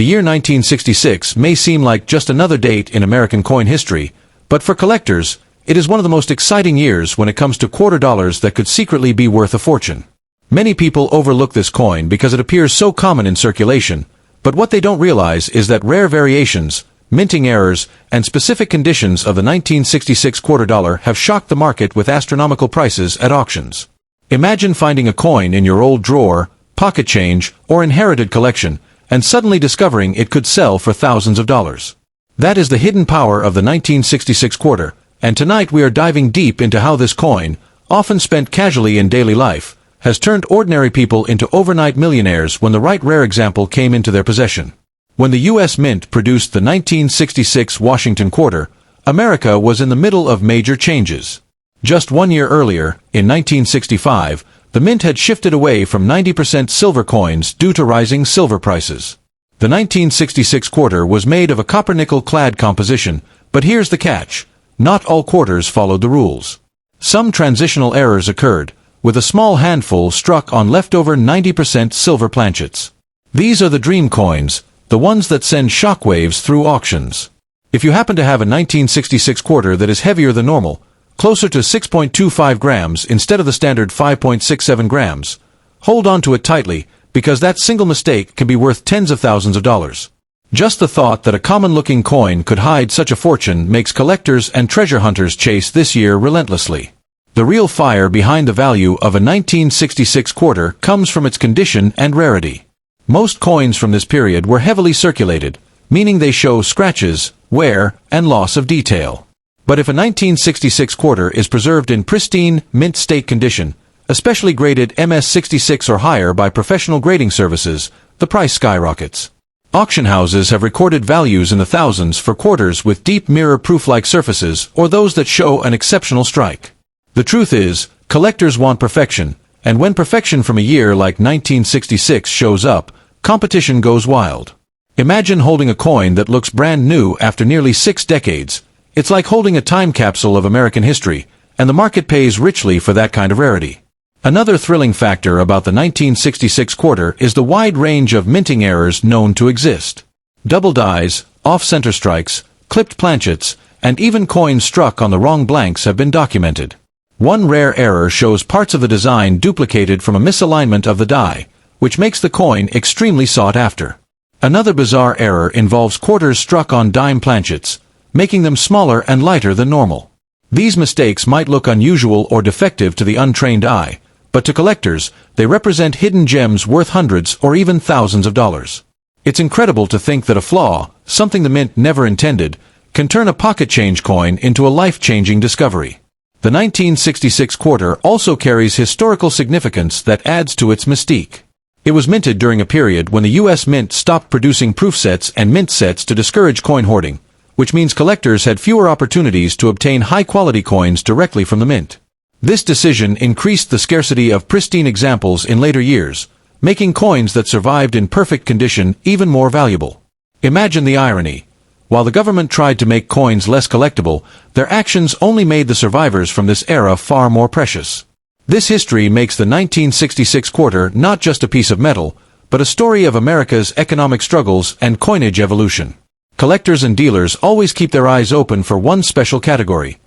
The year 1966 may seem like just another date in American coin history, but for collectors, it is one of the most exciting years when it comes to quarter dollars that could secretly be worth a fortune. Many people overlook this coin because it appears so common in circulation, but what they don't realize is that rare variations, minting errors, and specific conditions of the 1966 quarter dollar have shocked the market with astronomical prices at auctions. Imagine finding a coin in your old drawer, pocket change, or inherited collection, and suddenly discovering it could sell for thousands of dollars. That is the hidden power of the 1966 quarter, and tonight we are diving deep into how this coin, often spent casually in daily life, has turned ordinary people into overnight millionaires when the right rare example came into their possession. When the U.S. Mint produced the 1966 Washington quarter, America was in the middle of major changes. Just 1 year earlier, in 1965, the Mint had shifted away from 90% silver coins due to rising silver prices. The 1966 quarter was made of a copper-nickel-clad composition, but here's the catch: not all quarters followed the rules. Some transitional errors occurred, with a small handful struck on leftover 90% silver planchets. These are the dream coins, the ones that send shockwaves through auctions. If you happen to have a 1966 quarter that is heavier than normal, closer to 6.25 grams instead of the standard 5.67 grams, hold on to it tightly, because that single mistake can be worth tens of thousands of dollars. Just the thought that a common-looking coin could hide such a fortune makes collectors and treasure hunters chase this year relentlessly. The real fire behind the value of a 1966 quarter comes from its condition and rarity. Most coins from this period were heavily circulated, meaning they show scratches, wear, and loss of detail. But if a 1966 quarter is preserved in pristine, mint state condition, especially graded MS-66 or higher by professional grading services, the price skyrockets. Auction houses have recorded values in the thousands for quarters with deep mirror-proof-like surfaces or those that show an exceptional strike. The truth is, collectors want perfection, and when perfection from a year like 1966 shows up, competition goes wild. Imagine holding a coin that looks brand new after nearly 6 decades. It's like holding a time capsule of American history, and the market pays richly for that kind of rarity. Another thrilling factor about the 1966 quarter is the wide range of minting errors known to exist. Double dies, off-center strikes, clipped planchets, and even coins struck on the wrong blanks have been documented. One rare error shows parts of the design duplicated from a misalignment of the die, which makes the coin extremely sought after. Another bizarre error involves quarters struck on dime planchets, making them smaller and lighter than normal. These mistakes might look unusual or defective to the untrained eye, but to collectors, they represent hidden gems worth hundreds or even thousands of dollars. It's incredible to think that a flaw, something the Mint never intended, can turn a pocket change coin into a life-changing discovery. The 1966 quarter also carries historical significance that adds to its mystique. It was minted during a period when the U.S. Mint stopped producing proof sets and mint sets to discourage coin hoarding, which means collectors had fewer opportunities to obtain high-quality coins directly from the mint. This decision increased the scarcity of pristine examples in later years, making coins that survived in perfect condition even more valuable. Imagine the irony. While the government tried to make coins less collectible, their actions only made the survivors from this era far more precious. This history makes the 1966 quarter not just a piece of metal, but a story of America's economic struggles and coinage evolution. Collectors and dealers always keep their eyes open for one special category: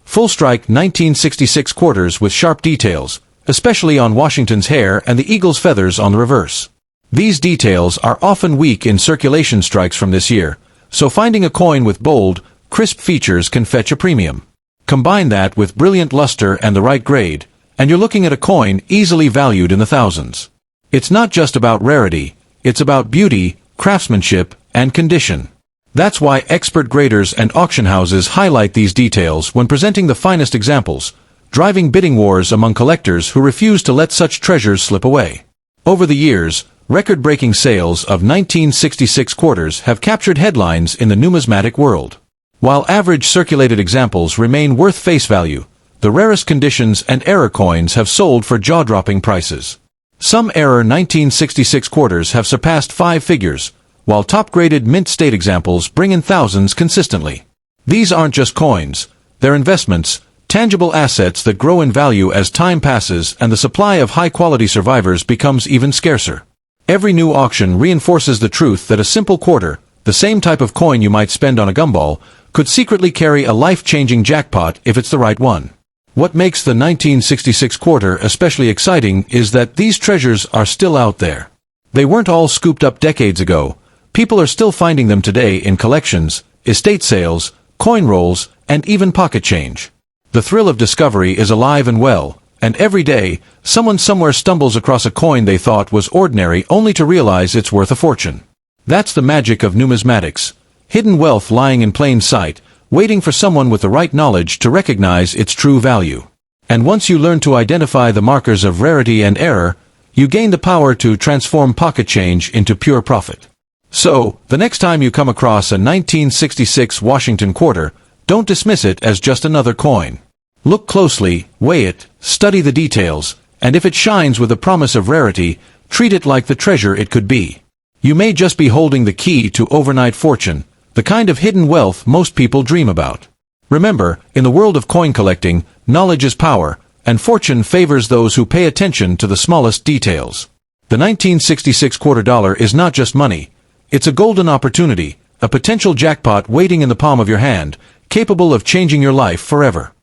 full-strike 1966 quarters with sharp details, especially on Washington's hair and the eagle's feathers on the reverse. These details are often weak in circulation strikes from this year, so finding a coin with bold, crisp features can fetch a premium. Combine that with brilliant luster and the right grade, and you're looking at a coin easily valued in the thousands. It's not just about rarity, it's about beauty, craftsmanship, and condition. That's why expert graders and auction houses highlight these details when presenting the finest examples, driving bidding wars among collectors who refuse to let such treasures slip away. Over the years, record-breaking sales of 1966 quarters have captured headlines in the numismatic world. While average circulated examples remain worth face value, the rarest conditions and error coins have sold for jaw-dropping prices. Some error 1966 quarters have surpassed 5 figures, while top-graded mint state examples bring in thousands consistently. These aren't just coins, they're investments, tangible assets that grow in value as time passes and the supply of high-quality survivors becomes even scarcer. Every new auction reinforces the truth that a simple quarter, the same type of coin you might spend on a gumball, could secretly carry a life-changing jackpot if it's the right one. What makes the 1966 quarter especially exciting is that these treasures are still out there. They weren't all scooped up decades ago. People are still finding them today in collections, estate sales, coin rolls, and even pocket change. The thrill of discovery is alive and well, and every day, someone somewhere stumbles across a coin they thought was ordinary only to realize it's worth a fortune. That's the magic of numismatics. Hidden wealth lying in plain sight, waiting for someone with the right knowledge to recognize its true value. And once you learn to identify the markers of rarity and error, you gain the power to transform pocket change into pure profit. So, the next time you come across a 1966 Washington quarter, don't dismiss it as just another coin. Look closely, weigh it, study the details, and if it shines with a promise of rarity, treat it like the treasure it could be. You may just be holding the key to overnight fortune, the kind of hidden wealth most people dream about. Remember, in the world of coin collecting, knowledge is power, and fortune favors those who pay attention to the smallest details. The 1966 quarter dollar is not just money. It's a golden opportunity, a potential jackpot waiting in the palm of your hand, capable of changing your life forever.